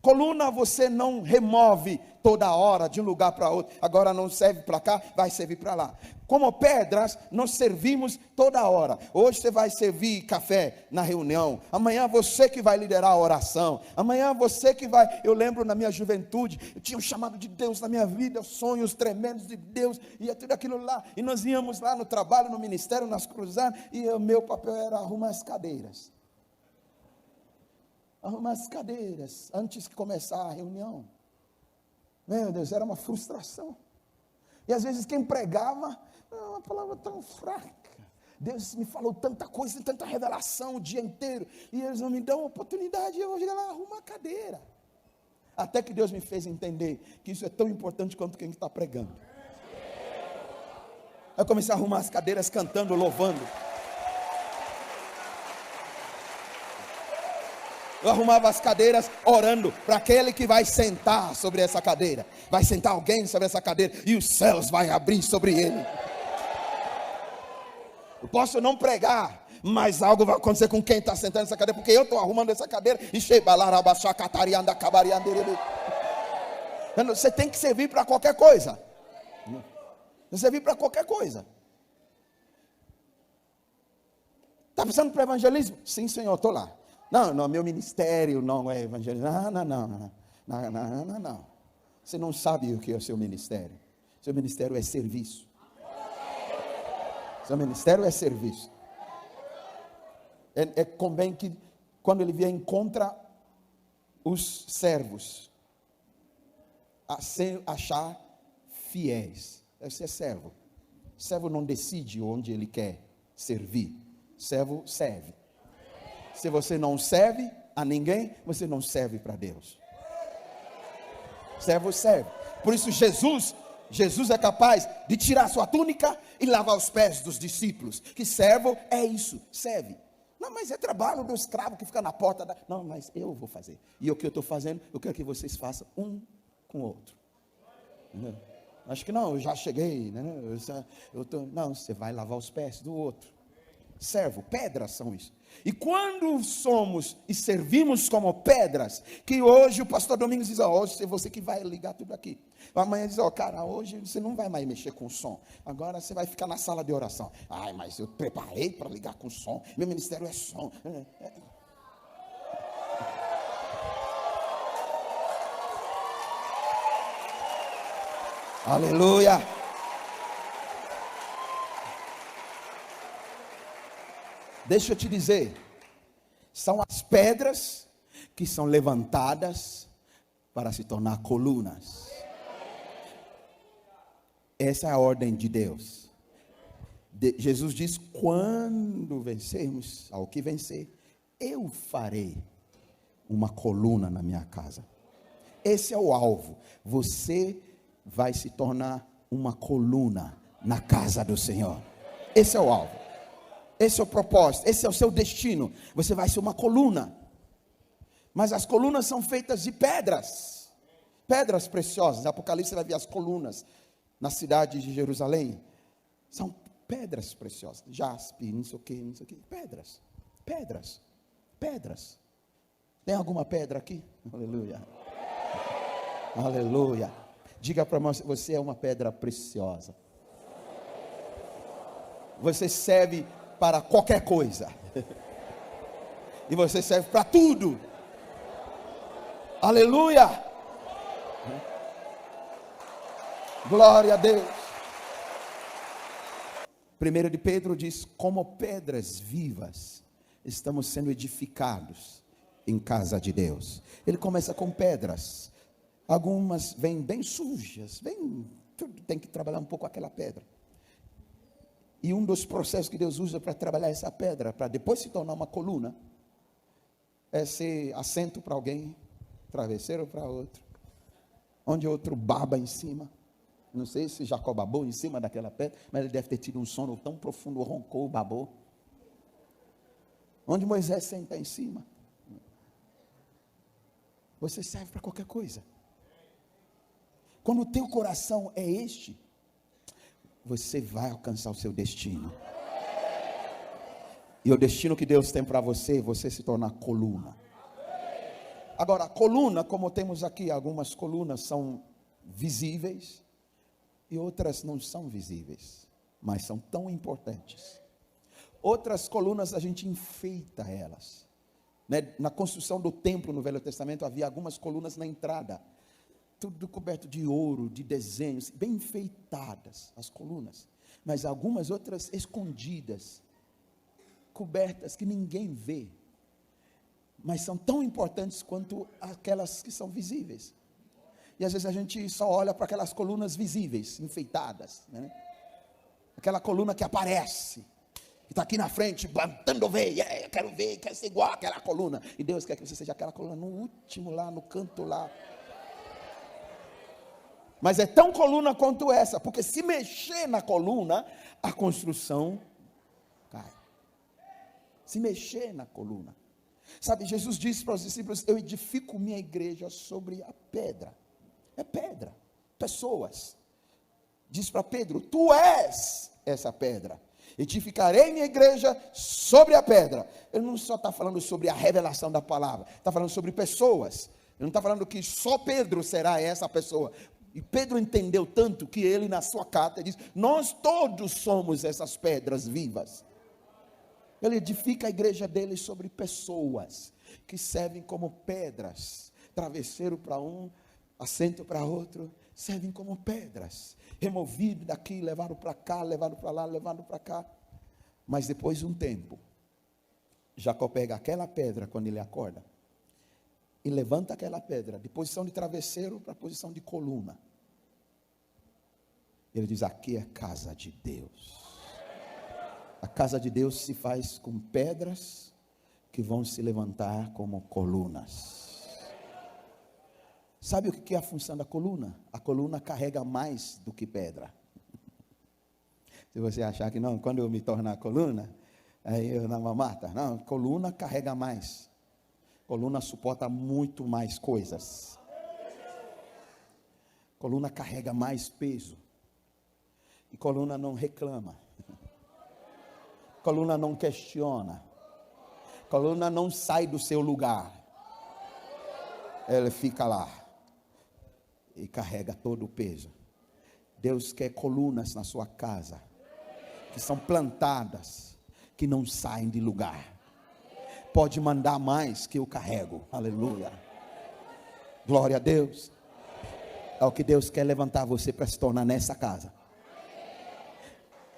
Coluna você não remove toda hora de um lugar para outro. Agora não serve para cá, vai servir para lá. Como pedras, nós servimos toda hora. Hoje você vai servir café na reunião. Amanhã você que vai liderar a oração. Amanhã você que vai... Eu lembro na minha juventude, eu tinha um chamado de Deus na minha vida, sonhos tremendos de Deus, e tudo aquilo lá. E nós íamos lá no trabalho, no ministério, nas cruzadas, e o meu papel era arrumar as cadeiras. Arrumar as cadeiras, antes de começar a reunião. Meu Deus, era uma frustração. E às vezes quem pregava, uma palavra tão fraca. Deus me falou tanta coisa, tanta revelação o dia inteiro. E eles não me dão oportunidade, eu vou chegar lá arrumar a cadeira. Até que Deus me fez entender que isso é tão importante quanto quem está pregando. Eu comecei a arrumar as cadeiras cantando, louvando. Eu arrumava as cadeiras orando para aquele que vai sentar sobre essa cadeira. Vai sentar alguém sobre essa cadeira e os céus vai abrir sobre ele. Eu posso não pregar, mas algo vai acontecer com quem está sentando nessa cadeira, porque eu estou arrumando essa cadeira e você tem que servir para qualquer coisa. Você servir para qualquer coisa. Está precisando para evangelismo? Sim, Senhor, estou lá. Não, meu ministério não é evangelismo. Não. Você não sabe o que é o seu ministério. Seu ministério é serviço. Seu ministério é serviço. Convém que quando ele vier, encontra os servos a achar fiéis. Deve ser servo. Servo não decide onde ele quer servir. Servo serve. Se você não serve a ninguém, você não serve para Deus. Servo serve. Por isso Jesus é capaz de tirar sua túnica e lavar os pés dos discípulos. Que servo é isso, serve. Não, mas é trabalho do escravo que fica na porta da... Não, mas eu vou fazer. E o que eu estou fazendo, eu quero que vocês façam um com o outro. Entendeu? Acho que não, eu já cheguei, né? Não, você vai lavar os pés do outro. Servo, pedras são isso. E quando somos e servimos como pedras, que hoje o pastor Domingos diz, hoje é você que vai ligar tudo aqui. Amanhã diz, cara, hoje você não vai mais mexer com o som. Agora você vai ficar na sala de oração. Ai, mas eu preparei para ligar com o som. Meu ministério é som. Aleluia. Deixa eu te dizer, são as pedras que são levantadas para se tornar colunas. Essa é a ordem de Deus. Jesus diz, quando vencermos, ao que vencer, eu farei uma coluna na minha casa. Esse é o alvo. Você vai se tornar uma coluna na casa do Senhor. Esse é o alvo. Esse é o propósito, esse é o seu destino. Você vai ser uma coluna. Mas as colunas são feitas de pedras. Pedras preciosas. Em Apocalipse você vai ver as colunas na cidade de Jerusalém. São pedras preciosas. Jaspe, não sei o que. Pedras. Tem alguma pedra aqui? Aleluia. Aleluia. Diga para nós, você é uma pedra preciosa. Você serve para qualquer coisa. E você serve para tudo. Aleluia. Glória a Deus. 1 de Pedro diz, como pedras vivas, estamos sendo edificados em casa de Deus. Ele começa com pedras. Algumas vêm bem sujas, tem que trabalhar um pouco aquela pedra. E um dos processos que Deus usa para trabalhar essa pedra, para depois se tornar uma coluna, é ser assento para alguém, travesseiro para outro, onde outro baba em cima. Não sei se Jacó babou em cima daquela pedra, mas ele deve ter tido um sono tão profundo, roncou, babou. Onde Moisés senta em cima. Você serve para qualquer coisa. Quando o teu coração é este, você vai alcançar o seu destino. E o destino que Deus tem para você, você se tornar coluna. Agora, a coluna, como temos aqui, algumas colunas são visíveis e outras não são visíveis, mas são tão importantes. Outras colunas a gente enfeita elas. Na construção do templo no Velho Testamento havia algumas colunas na entrada, tudo coberto de ouro, de desenhos, bem enfeitadas as colunas, mas algumas outras escondidas, cobertas que ninguém vê, mas são tão importantes quanto aquelas que são visíveis. E às vezes a gente só olha para aquelas colunas visíveis, enfeitadas, né? Aquela coluna que aparece, que está aqui na frente, plantando ver, eu quero ser igual àquela coluna. E Deus quer que você seja aquela coluna no último lá, no canto lá. Mas é tão coluna quanto essa, porque se mexer na coluna, a construção cai. Se mexer na coluna. Sabe, Jesus disse para os discípulos: eu edifico minha igreja sobre a pedra. É pedra, pessoas. Diz para Pedro: tu és essa pedra. Edificarei minha igreja sobre a pedra. Ele não só está falando sobre a revelação da palavra, está falando sobre pessoas. Ele não está falando que só Pedro será essa pessoa. E Pedro entendeu tanto que ele, na sua carta, diz: nós todos somos essas pedras vivas. Ele edifica a igreja dele sobre pessoas que servem como pedras, travesseiro para um, assento para outro, servem como pedras, removido daqui, levado para cá, levado para lá, levado para cá. Mas depois de um tempo, Jacó pega aquela pedra quando ele acorda, e levanta aquela pedra, de posição de travesseiro para posição de coluna. Ele diz: aqui é casa de Deus. A casa de Deus se faz com pedras que vão se levantar como colunas. Sabe o que é a função da coluna? A coluna carrega mais do que pedra. Se você achar que não, quando eu me tornar coluna, aí eu não vou matar. Não, coluna carrega mais. Coluna suporta muito mais coisas. Coluna carrega mais peso. E coluna não reclama. Coluna não questiona. Coluna não sai do seu lugar. Ela fica lá e carrega todo o peso. Deus quer colunas na sua casa, que são plantadas, que não saem de lugar. Pode mandar mais que eu carrego. Aleluia. Glória a Deus. É o que Deus quer levantar você para se tornar nessa casa.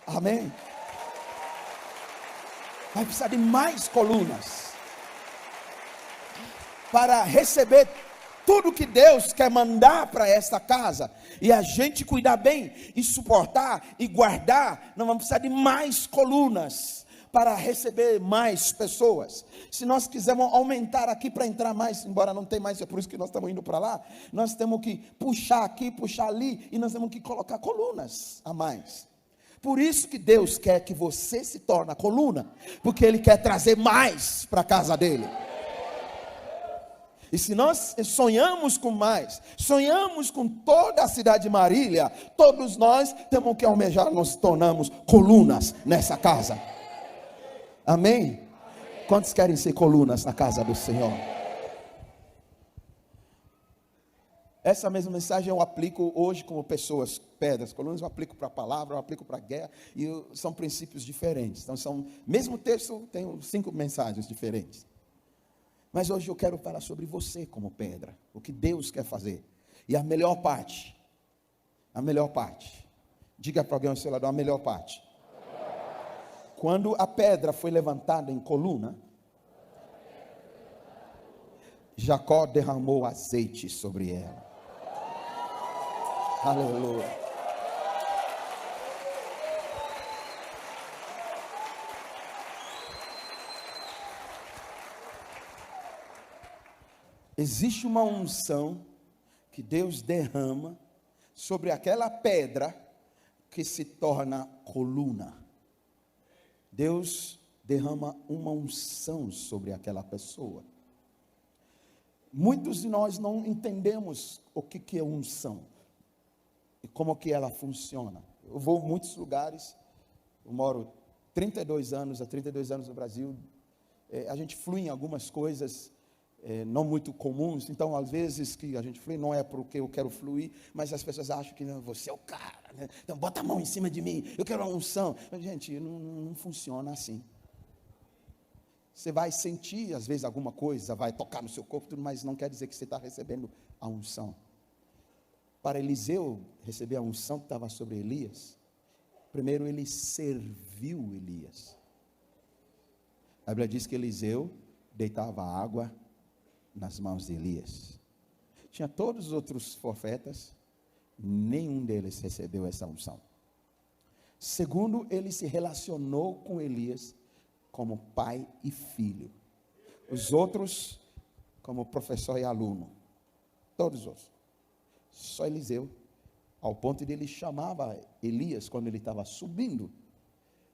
Amém. Vai precisar de mais colunas para receber tudo que Deus quer mandar para esta casa, e a gente cuidar bem, e suportar, e guardar. Nós vamos precisar de mais colunas, para receber mais pessoas. Se nós quisermos aumentar aqui para entrar mais, embora não tenha mais, é por isso que nós estamos indo para lá, nós temos que puxar aqui, puxar ali, e nós temos que colocar colunas a mais. Por isso que Deus quer que você se torne a coluna, porque Ele quer trazer mais para a casa dele. E se nós sonhamos com mais, sonhamos com toda a cidade de Marília, todos nós temos que almejar, nos tornamos colunas nessa casa. Amém? Quantos querem ser colunas na casa do Senhor? Essa mesma mensagem eu aplico hoje como pessoas, pedras, colunas, eu aplico para a palavra, eu aplico para a guerra, e são princípios diferentes. Então, mesmo texto, tem 5 mensagens diferentes. Mas hoje eu quero falar sobre você como pedra, o que Deus quer fazer. E a melhor parte, diga para alguém ao seu lado, a melhor parte. Quando a pedra foi levantada em coluna, Jacó derramou azeite sobre ela. Aleluia. Existe uma unção que Deus derrama sobre aquela pedra que se torna coluna. Deus derrama uma unção sobre aquela pessoa. Muitos de nós não entendemos o que é unção e como que ela funciona. Eu vou a muitos lugares, eu moro há 32 anos no Brasil, a gente flui em algumas coisas não muito comuns, então às vezes que a gente flui, não é porque eu quero fluir, mas as pessoas acham que não, você é o cara, né? Então bota a mão em cima de mim, eu quero uma unção. Gente, não funciona assim. Você vai sentir às vezes alguma coisa, vai tocar no seu corpo, mas não quer dizer que você está recebendo a unção. Para Eliseu receber a unção que estava sobre Elias, primeiro ele serviu Elias. A Bíblia diz que Eliseu deitava água nas mãos de Elias. tinha todos os outros profetas, nenhum deles recebeu essa unção. Segundo, ele se relacionou com Elias como pai e filho. Os outros, como professor e aluno. Todos os outros. Só Eliseu, ao ponto de ele chamava Elias, quando ele estava subindo,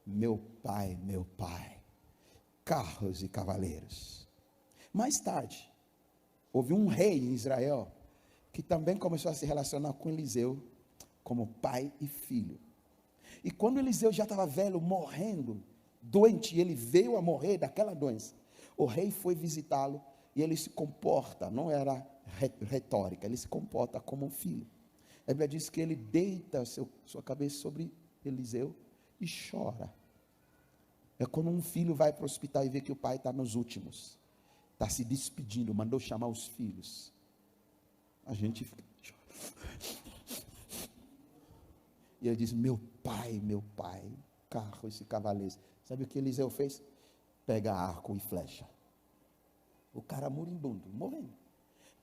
meu pai, carros e cavaleiros. Mais tarde, houve um rei em Israel, que também começou a se relacionar com Eliseu, como pai e filho. E quando Eliseu já estava velho, morrendo, doente, ele veio a morrer daquela doença, o rei foi visitá-lo, e ele se comporta, não era retórica, ele se comporta como um filho. A Bíblia diz que ele deita sua cabeça sobre Eliseu e chora. É quando um filho vai para o hospital e vê que o pai está nos últimos, está se despedindo, mandou chamar os filhos. A gente fica... E ele diz, meu pai, carros e cavaleiros. Sabe o que Eliseu fez? Pega arco e flecha. O cara moribundo, morrendo.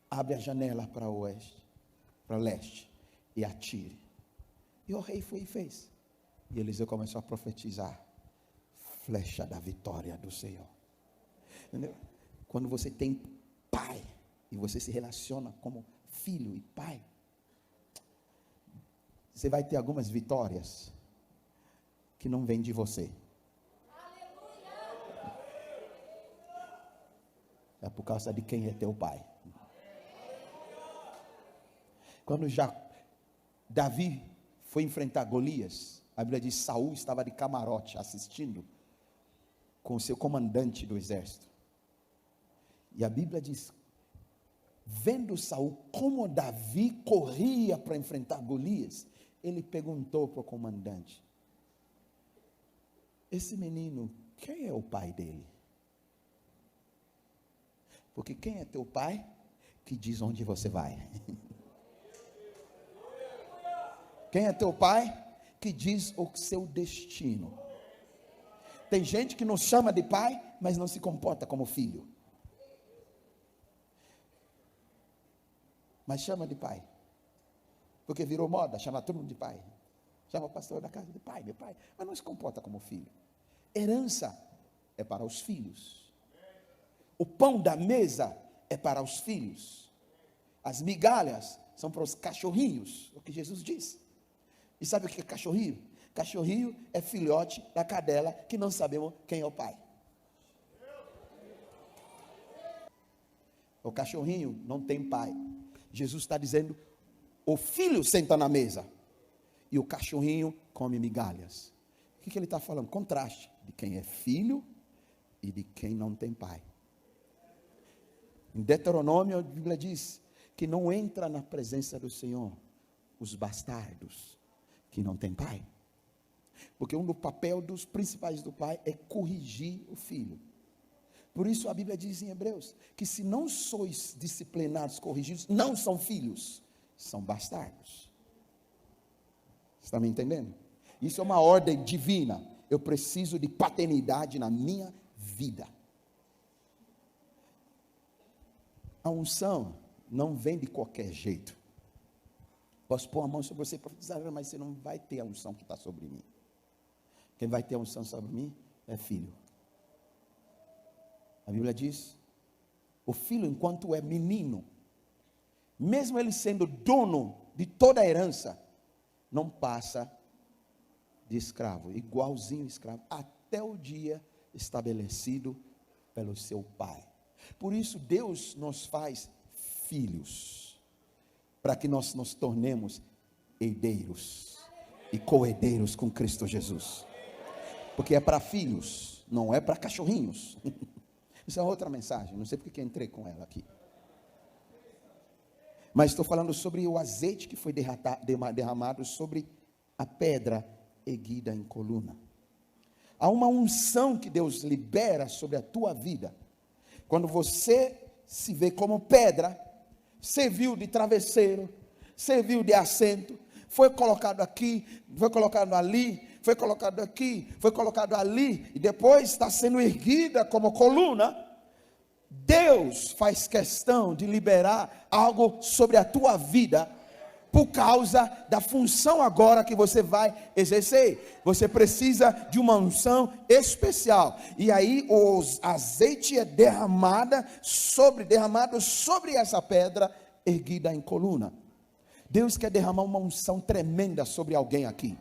Abre a janela para o oeste, para o leste, e atire. E o rei foi e fez. E Eliseu começou a profetizar. Flecha da vitória do Senhor. Entendeu? Quando você tem pai, e você se relaciona como filho e pai, você vai ter algumas vitórias que não vêm de você. É por causa de quem é teu pai. Quando Davi foi enfrentar Golias, a Bíblia diz que Saul estava de camarote assistindo com o seu comandante do exército. E a Bíblia diz, vendo Saul como Davi corria para enfrentar Golias, ele perguntou para o comandante, esse menino, quem é o pai dele? Porque quem é teu pai que diz onde você vai? Quem é teu pai que diz o seu destino? Tem gente que nos chama de pai, mas não se comporta como filho. Mas chama de pai. Porque virou moda, chama todo mundo de pai. Chama o pastor da casa de pai, meu pai. Mas não se comporta como filho. Herança é para os filhos. O pão da mesa é para os filhos. As migalhas são para os cachorrinhos, o que Jesus disse. E sabe o que é cachorrinho? Cachorrinho é filhote da cadela que não sabemos quem é o pai. O cachorrinho não tem pai. Jesus está dizendo, o filho senta na mesa e o cachorrinho come migalhas. O que ele está falando? Contraste de quem é filho e de quem não tem pai. Em Deuteronômio, a Bíblia diz que não entra na presença do Senhor os bastardos que não têm pai. Porque um do papel dos principais do pai é corrigir o filho. Por isso a Bíblia diz em Hebreus, que se não sois disciplinados, corrigidos, não são filhos, são bastardos. Você está me entendendo? Isso é uma ordem divina. Eu preciso de paternidade na minha vida. A unção não vem de qualquer jeito. Posso pôr a mão sobre você e profetizar, mas você não vai ter a unção que está sobre mim. Quem vai ter a unção sobre mim é filho. A Bíblia diz, o filho enquanto é menino, mesmo ele sendo dono de toda a herança, não passa de escravo, igualzinho escravo, até o dia estabelecido pelo seu pai. Por isso Deus nos faz filhos, para que nós nos tornemos herdeiros e co-herdeiros com Cristo Jesus. Porque é para filhos, não é para cachorrinhos. Isso é outra mensagem, não sei porque que entrei com ela aqui. Mas estou falando sobre o azeite que foi derramado sobre a pedra erguida em coluna. Há uma unção que Deus libera sobre a tua vida. Quando você se vê como pedra, serviu de travesseiro, serviu de assento, foi colocado aqui, foi colocado ali, foi colocado aqui, foi colocado ali, e depois está sendo erguida como coluna. Deus faz questão de liberar algo sobre a tua vida, por causa da função agora que você vai exercer. Você precisa de uma unção especial. E aí o azeite é derramado sobre essa pedra erguida em coluna. Deus quer derramar uma unção tremenda sobre alguém aqui.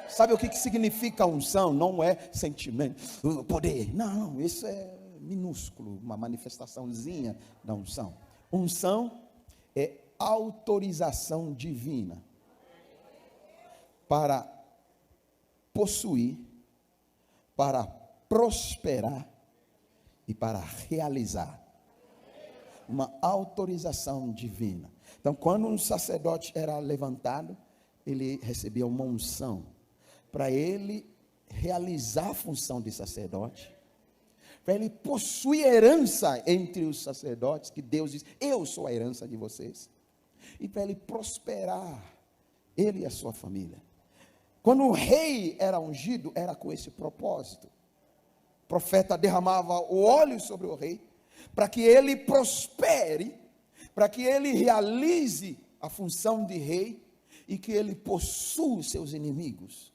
Sabe o que significa unção? Não é sentimento, poder. Não, isso é minúsculo, uma manifestaçãozinha da unção. Unção é autorização divina para possuir, para prosperar e para realizar. Uma autorização divina. Então, quando um sacerdote era levantado, ele recebia uma unção para ele realizar a função de sacerdote, para ele possuir herança entre os sacerdotes, que Deus diz, eu sou a herança de vocês, e para ele prosperar, ele e a sua família. Quando o rei era ungido, era com esse propósito. O profeta derramava o óleo sobre o rei, para que ele prospere, para que ele realize a função de rei, e que ele possua seus inimigos.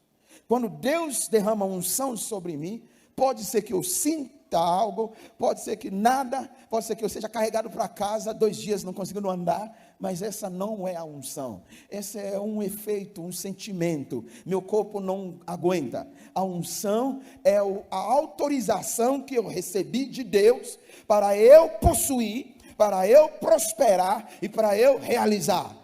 Quando Deus derrama unção sobre mim, pode ser que eu sinta algo, pode ser que nada, pode ser que eu seja carregado para casa, 2 dias não conseguindo andar, mas essa não é a unção, esse é um efeito, um sentimento, meu corpo não aguenta. A unção é a autorização que eu recebi de Deus, para eu possuir, para eu prosperar e para eu realizar.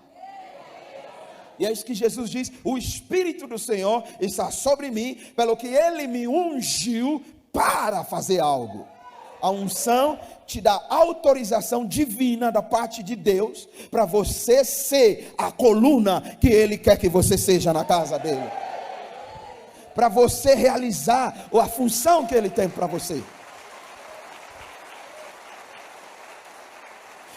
E é isso que Jesus diz, o Espírito do Senhor está sobre mim, pelo que Ele me ungiu para fazer algo. A unção te dá autorização divina da parte de Deus, para você ser a coluna que Ele quer que você seja na casa dEle. Para você realizar a função que Ele tem para você.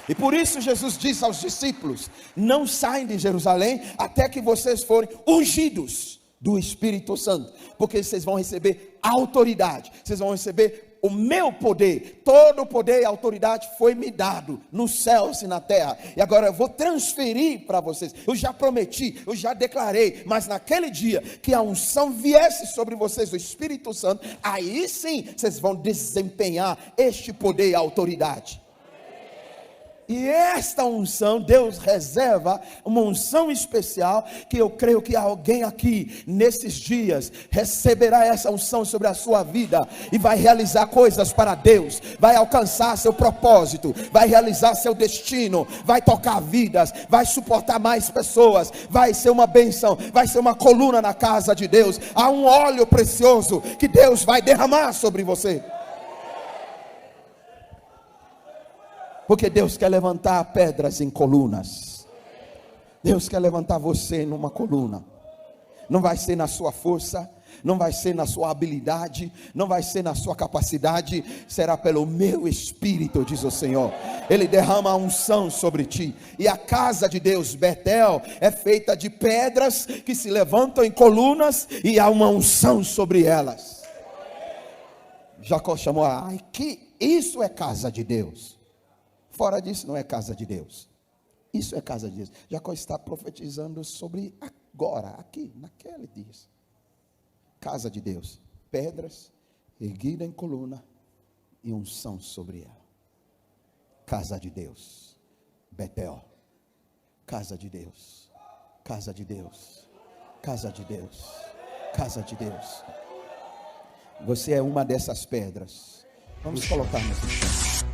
E por isso Jesus disse aos discípulos, não saem de Jerusalém, até que vocês forem ungidos do Espírito Santo, porque vocês vão receber autoridade, vocês vão receber o meu poder, todo o poder e autoridade foi me dado, nos céus e na terra, e agora eu vou transferir para vocês, eu já prometi, eu já declarei, mas naquele dia, que a unção viesse sobre vocês, o Espírito Santo, aí sim, vocês vão desempenhar este poder e autoridade. E esta unção, Deus reserva uma unção especial, que eu creio que alguém aqui, nesses dias, receberá essa unção sobre a sua vida, e vai realizar coisas para Deus, vai alcançar seu propósito, vai realizar seu destino, vai tocar vidas, vai suportar mais pessoas, vai ser uma bênção, vai ser uma coluna na casa de Deus. Há um óleo precioso, que Deus vai derramar sobre você. Porque Deus quer levantar pedras em colunas. Deus quer levantar você numa coluna. Não vai ser na sua força, não vai ser na sua habilidade, não vai ser na sua capacidade, será pelo meu Espírito, diz o Senhor. Ele derrama a unção sobre ti. E a casa de Deus, Betel, é feita de pedras que se levantam em colunas, e há uma unção sobre elas. Jacó chamou, que isso é casa de Deus. Fora disso não é casa de Deus. Isso é casa de Deus. Jacó está profetizando sobre agora, aqui, naquele dia. Casa de Deus. Pedras, erguida em coluna, e unção sobre ela. Casa de Deus. Betel. Casa de Deus. Casa de Deus. Casa de Deus. Casa de Deus. Você é uma dessas pedras. Vamos colocar nesse chão.